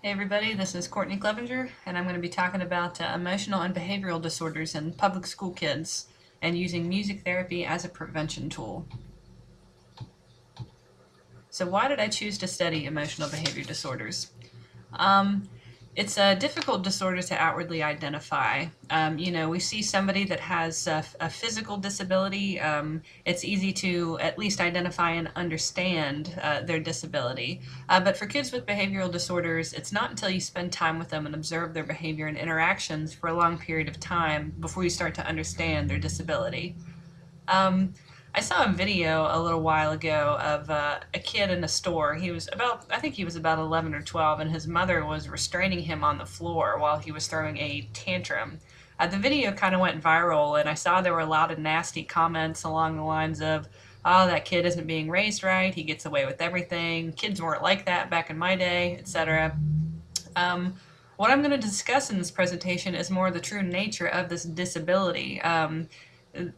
Hey everybody, this is Courtney Clevenger, and I'm going to be talking about emotional and behavioral disorders in public school kids and using music therapy as a prevention tool. So why did I choose to study emotional behavior disorders? It's a difficult disorder to outwardly identify. We see somebody that has a physical disability. It's easy to at least identify and understand their disability. But for kids with behavioral disorders, it's not until you spend time with them and observe their behavior and interactions for a long period of time before you start to understand their disability. I saw a video a little while ago of a kid in a store. I think he was about 11 or 12, and his mother was restraining him on the floor while he was throwing a tantrum. The video kind of went viral, and I saw there were a lot of nasty comments along the lines of, oh, that kid isn't being raised right, he gets away with everything, kids weren't like that back in my day, etc. What I'm going to discuss in this presentation is more the true nature of this disability.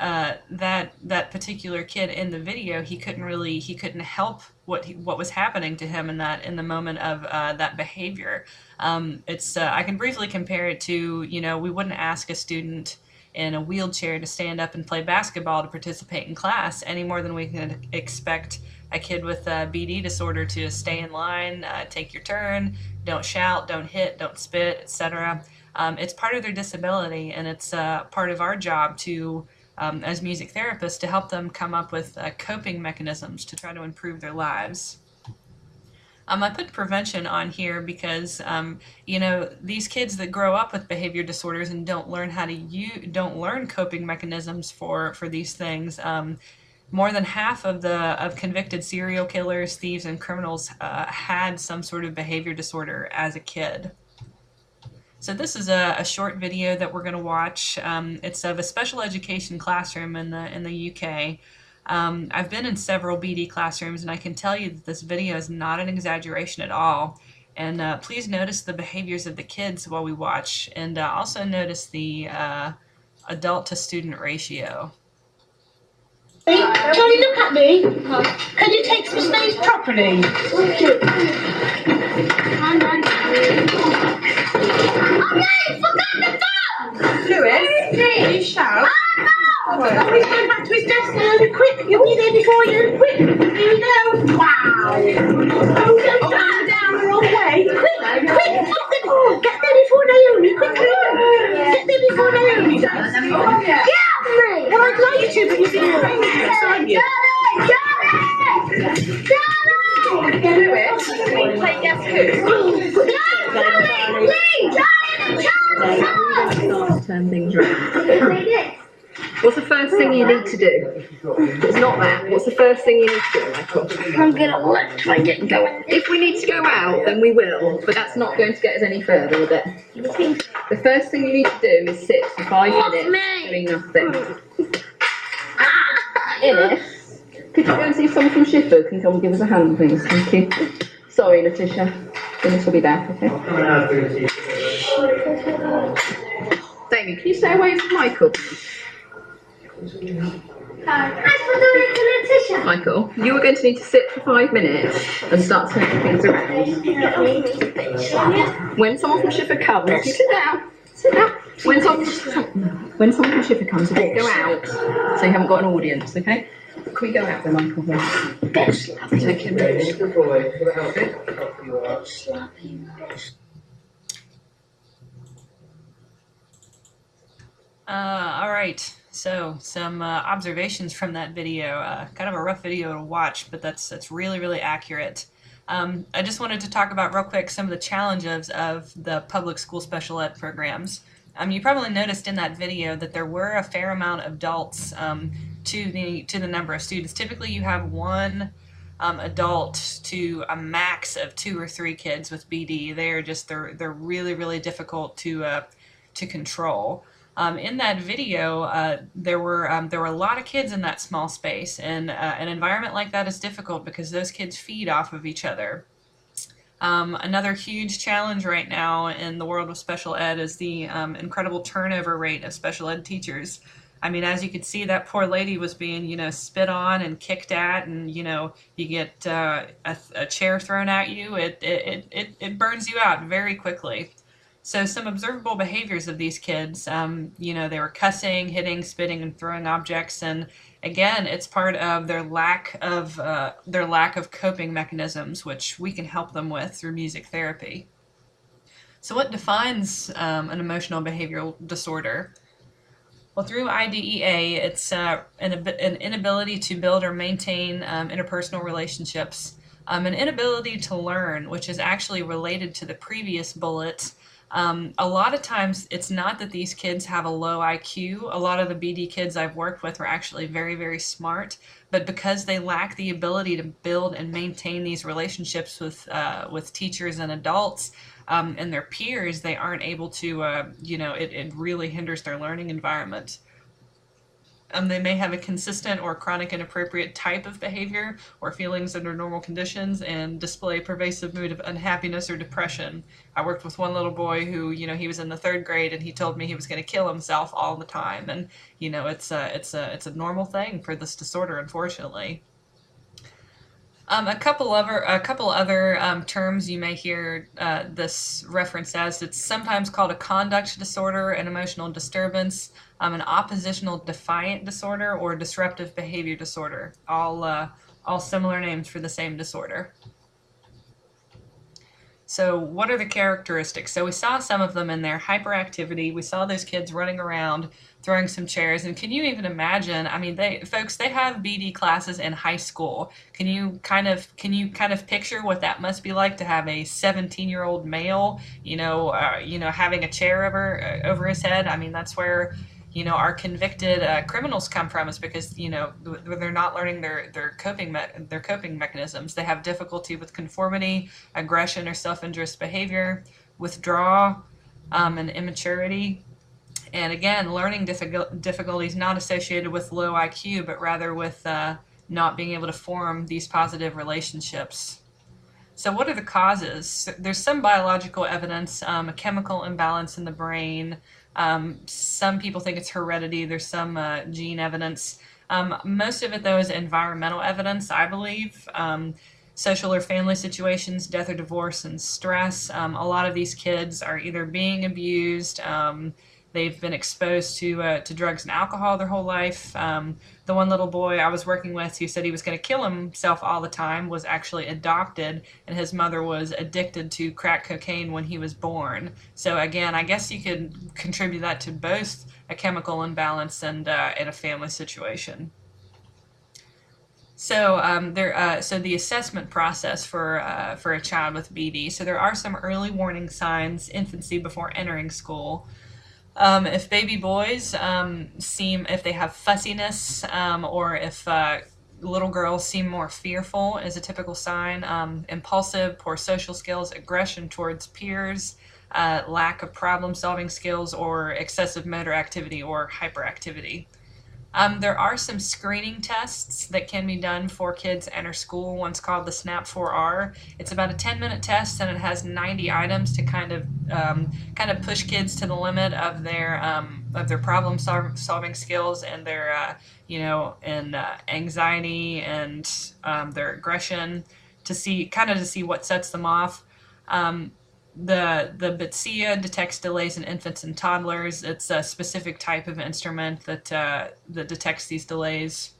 That particular kid in the video, he couldn't help what was happening to him in the moment of that behavior. I can briefly compare it to, we wouldn't ask a student in a wheelchair to stand up and play basketball to participate in class any more than we can expect a kid with a BD disorder to stay in line, take your turn, don't shout, don't hit, don't spit, etc. It's part of their disability, and it's part of our job to as music therapists to help them come up with coping mechanisms to try to improve their lives. I put prevention on here because, these kids that grow up with behavior disorders and don't learn coping mechanisms for these things. More than half of convicted serial killers, thieves, and criminals had some sort of behavior disorder as a kid. So this is a short video that we're going to watch. It's of a special education classroom in the UK. I've been in several BD classrooms, and I can tell you that this video is not an exaggeration at all. And please notice the behaviors of the kids while we watch, and also notice the adult to student ratio. Hey, Johnny, look at me. Can you take some space properly? Okay, forget the phone! Lewis, you shout. Oh no! He's going back to his desk now. Quick, you'll be there before you. Quick, here we go. Wow. Oh, down the wrong way. Quick, get there before Naomi. Quickly. Get there before Naomi does. Yeah. Well, I'd like you to, but you've been playing beside you. Lewis, play guess who? Turn things around. What's the first thing you need to do? It's not that. What's the first thing you need to do, Michael? I'm gonna try and get going. If we need to go out, then we will, but that's not going to get us any further with it. The first thing you need to do is sit for 5 minutes doing nothing. Innes, could you go and see if someone from Sheffield can come and give us a hand, please? Thank you. Sorry, Letitia. Innes will be back, okay? Damien, can you stay away from Michael, please? Michael, you are going to need to sit for 5 minutes and start turning things around. When someone from Sheffield comes, you sit down. Sit down. When someone from Sheffield comes, you go out, so you haven't got an audience, okay? Can we go out then, Michael? Take him. All right. So some observations from that video. Kind of a rough video to watch, but that's really, really accurate. I just wanted to talk about real quick some of the challenges of the public school special ed programs. You probably noticed in that video that there were a fair amount of adults to the number of students. Typically, you have one adult to a max of 2 or 3 kids with BD. They're really, really difficult to control. In that video, there were a lot of kids in that small space, and an environment like that is difficult because those kids feed off of each other. Another huge challenge right now in the world of special ed is the incredible turnover rate of special ed teachers. I mean, as you could see, that poor lady was being, spit on and kicked at, and, you get a chair thrown at you. It burns you out very quickly. So some observable behaviors of these kids, they were cussing, hitting, spitting, and throwing objects, and again, it's part of their lack of coping mechanisms, which we can help them with through music therapy. So, what defines an emotional behavioral disorder? Well, through IDEA, it's an inability to build or maintain interpersonal relationships, an inability to learn, which is actually related to the previous bullet. A lot of times, it's not that these kids have a low IQ. A lot of the BD kids I've worked with are actually very, very smart, but because they lack the ability to build and maintain these relationships with teachers and adults, and their peers, they aren't able to, it really hinders their learning environment. They may have a consistent or chronic inappropriate type of behavior or feelings under normal conditions and display a pervasive mood of unhappiness or depression. I worked with one little boy who, he was in the 3rd grade and he told me he was going to kill himself all the time. And, it's a normal thing for this disorder, unfortunately. A couple other terms you may hear this reference as. It's sometimes called a conduct disorder, an emotional disturbance, an oppositional defiant disorder, or disruptive behavior disorder. All similar names for the same disorder. So what are the characteristics? So we saw some of them in there. Hyperactivity. We saw those kids running around, throwing some chairs. And can you even imagine? I mean, they have BD classes in high school. Can you kind of picture what that must be like to have a 17-year-old male, having a chair over his head? I mean, that's where our convicted criminals come from, is because they're not learning their coping mechanisms. They have difficulty with conformity, aggression, or self-injurious behavior, withdrawal, and immaturity. And again, learning difficulties not associated with low IQ, but rather with not being able to form these positive relationships. So what are the causes? There's some biological evidence, a chemical imbalance in the brain. Some people think it's heredity. There's some gene evidence. Most of it, though, is environmental evidence, I believe. Social or family situations, death or divorce, and stress. A lot of these kids are either being abused, they've been exposed to drugs and alcohol their whole life. The one little boy I was working with who said he was going to kill himself all the time was actually adopted, and his mother was addicted to crack cocaine when he was born. So again, I guess you could contribute that to both a chemical imbalance and a family situation. So so the assessment process for a child with BD. So there are some early warning signs, infancy before entering school. If baby boys if they have fussiness, or if little girls seem more fearful, is a typical sign. Impulsive, poor social skills, aggression towards peers, lack of problem-solving skills, or excessive motor activity or hyperactivity. There are some screening tests that can be done for kids enter school. One's called the SNAP 4R. It's about a 10-minute test, and it has 90 items to kind of push kids to the limit of their problem solving skills and their anxiety and their aggression, to see what sets them off. The BTSIA detects delays in infants and toddlers. It's a specific type of instrument that detects these delays.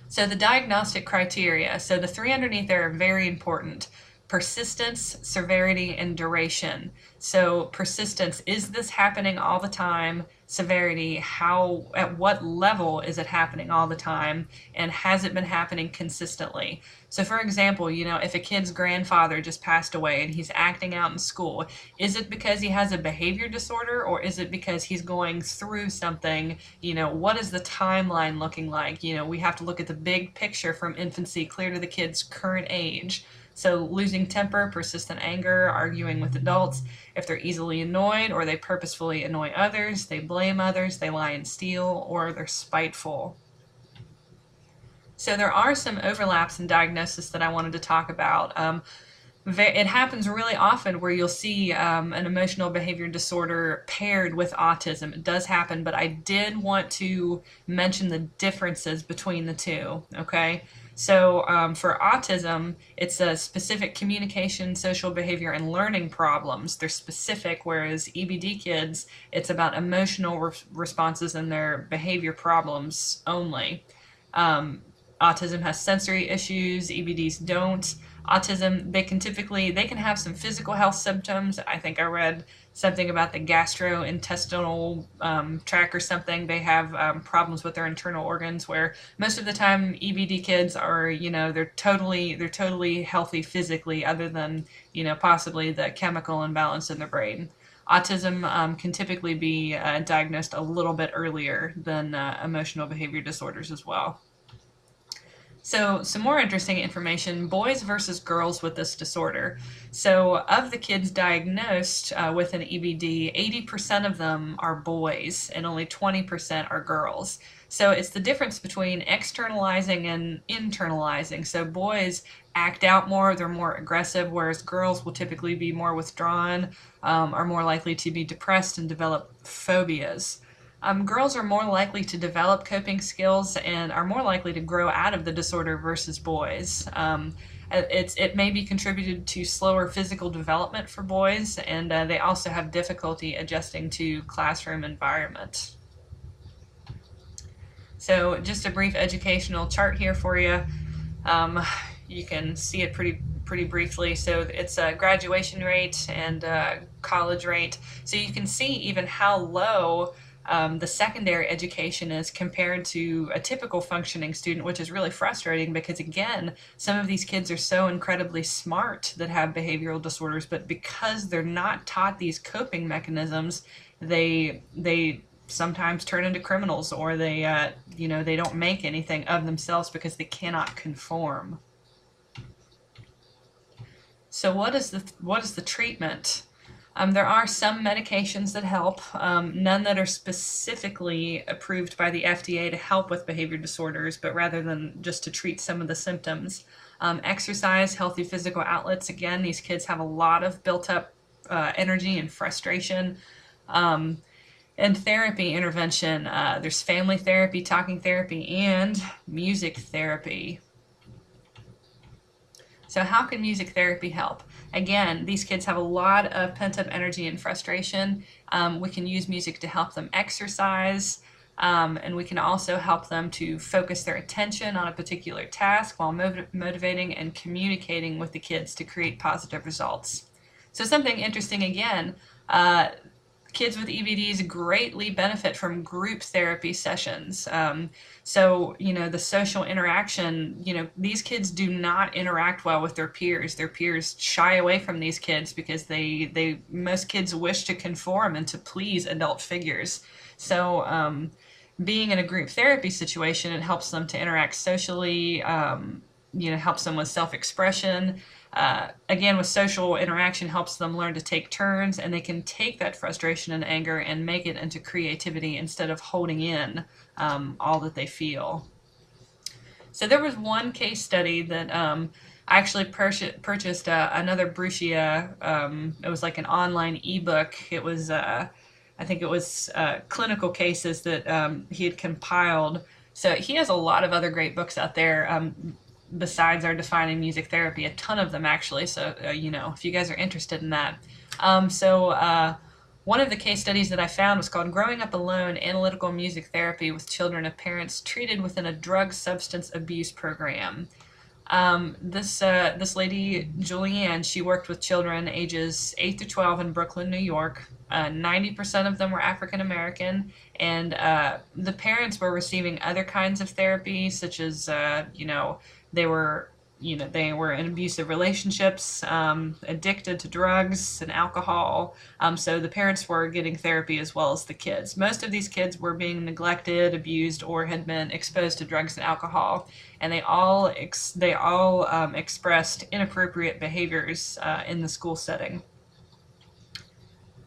So the diagnostic criteria. So the 3 underneath there are very important. Persistence, severity, and duration. So persistence, is this happening all the time? Severity, at what level is it happening all the time? And has it been happening consistently? So for example, if a kid's grandfather just passed away and he's acting out in school, is it because he has a behavior disorder, or is it because he's going through something? What is the timeline looking like? We have to look at the big picture from infancy clear to the kid's current age. So losing temper, persistent anger, arguing with adults, if they're easily annoyed or they purposefully annoy others, they blame others, they lie and steal, or they're spiteful. So there are some overlaps in diagnosis that I wanted to talk about. It happens really often where you'll see an emotional behavior disorder paired with autism. It does happen, but I did want to mention the differences between the two, okay? So for autism, it's a specific communication, social behavior, and learning problems. They're specific, whereas EBD kids, it's about emotional responses and their behavior problems only. Autism has sensory issues, EBDs don't. Autism, they can have some physical health symptoms. I think I read something about the gastrointestinal tract or something. They have problems with their internal organs, where most of the time EBD kids are, they're totally healthy physically, other than, possibly the chemical imbalance in their brain. Autism can typically be diagnosed a little bit earlier than emotional behavior disorders as well. So, some more interesting information, boys versus girls with this disorder. So, of the kids diagnosed with an EBD, 80% of them are boys and only 20% are girls. So, it's the difference between externalizing and internalizing. So, boys act out more, they're more aggressive, whereas girls will typically be more withdrawn, are more likely to be depressed and develop phobias. Girls are more likely to develop coping skills and are more likely to grow out of the disorder versus boys. It may be contributed to slower physical development for boys, and they also have difficulty adjusting to classroom environment. So just a brief educational chart here for you. You can see it pretty briefly. So it's a graduation rate and college rate. So you can see even how low the secondary education is compared to a typical functioning student, which is really frustrating because, again, some of these kids are so incredibly smart that have behavioral disorders, but because they're not taught these coping mechanisms, they sometimes turn into criminals, or they don't make anything of themselves because they cannot conform. So what is the treatment? There are some medications that help, none that are specifically approved by the FDA to help with behavior disorders, but rather than just to treat some of the symptoms. Exercise, healthy physical outlets. Again, these kids have a lot of built up energy and frustration. And therapy intervention. There's family therapy, talking therapy, and music therapy. So how can music therapy help? Again, these kids have a lot of pent-up energy and frustration. We can use music to help them exercise, and we can also help them to focus their attention on a particular task while motivating and communicating with the kids to create positive results. So something interesting again, kids with EBDs greatly benefit from group therapy sessions. So, the social interaction, these kids do not interact well with their peers. Their peers shy away from these kids because most kids wish to conform and to please adult figures. So, being in a group therapy situation, it helps them to interact socially, helps them with self-expression. Again, with social interaction, helps them learn to take turns, and they can take that frustration and anger and make it into creativity instead of holding in all that they feel. So there was one case study that I actually purchased another Brucia. It was like an online ebook. It was, I think it was clinical cases that he had compiled. So he has a lot of other great books out there. Besides our Defining Music Therapy, a ton of them actually, so if you guys are interested in that. One of the case studies that I found was called Growing Up Alone, Analytical Music Therapy with Children of Parents Treated Within a Drug Substance Abuse Program. This lady, Julianne, she worked with children ages 8 to 12 in Brooklyn, New York. 90% of them were African American, and the parents were receiving other kinds of therapy, such as, they were in abusive relationships, addicted to drugs and alcohol. So the parents were getting therapy as well as the kids. Most of these kids were being neglected, abused, or had been exposed to drugs and alcohol, and they all expressed inappropriate behaviors in the school setting.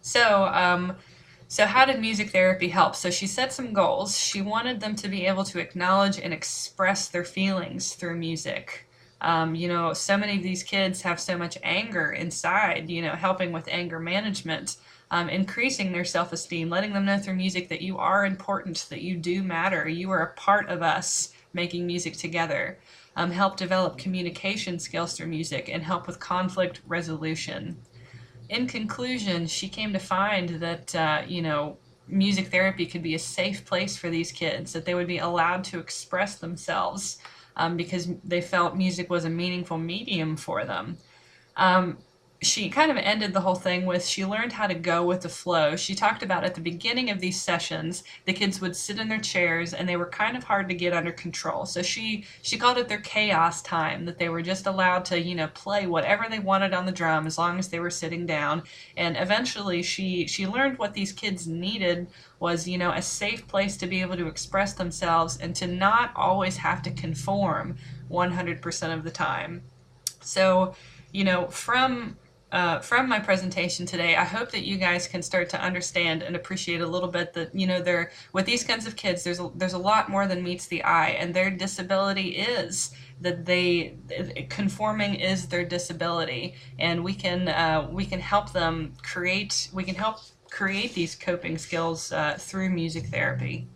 So how did music therapy help? So she set some goals. She wanted them to be able to acknowledge and express their feelings through music. You know, so many of these kids have so much anger inside, you know, helping with anger management, increasing their self-esteem, letting them know through music that you are important, that you do matter, you are a part of us making music together. Help develop communication skills through music, and help with conflict resolution. In conclusion, she came to find that, you know, music therapy could be a safe place for these kids, that they would be allowed to express themselves, because they felt music was a meaningful medium for them. Um, she kind of ended the whole thing with she learned how to go with the flow. She talked about at the beginning of these sessions, the kids would sit in their chairs and they were kind of hard to get under control. So she called it their chaos time, that they were just allowed to, you know, play whatever they wanted on the drum as long as they were sitting down. And eventually she learned what these kids needed was, you know, a safe place to be able to express themselves and to not always have to conform 100% of the time. So, you know, from my presentation today, I hope that you guys can start to understand and appreciate a little bit that, you know, there with these kinds of kids, there's a lot more than meets the eye, and their disability is that they conforming is their disability, and we can help them create these coping skills through music therapy.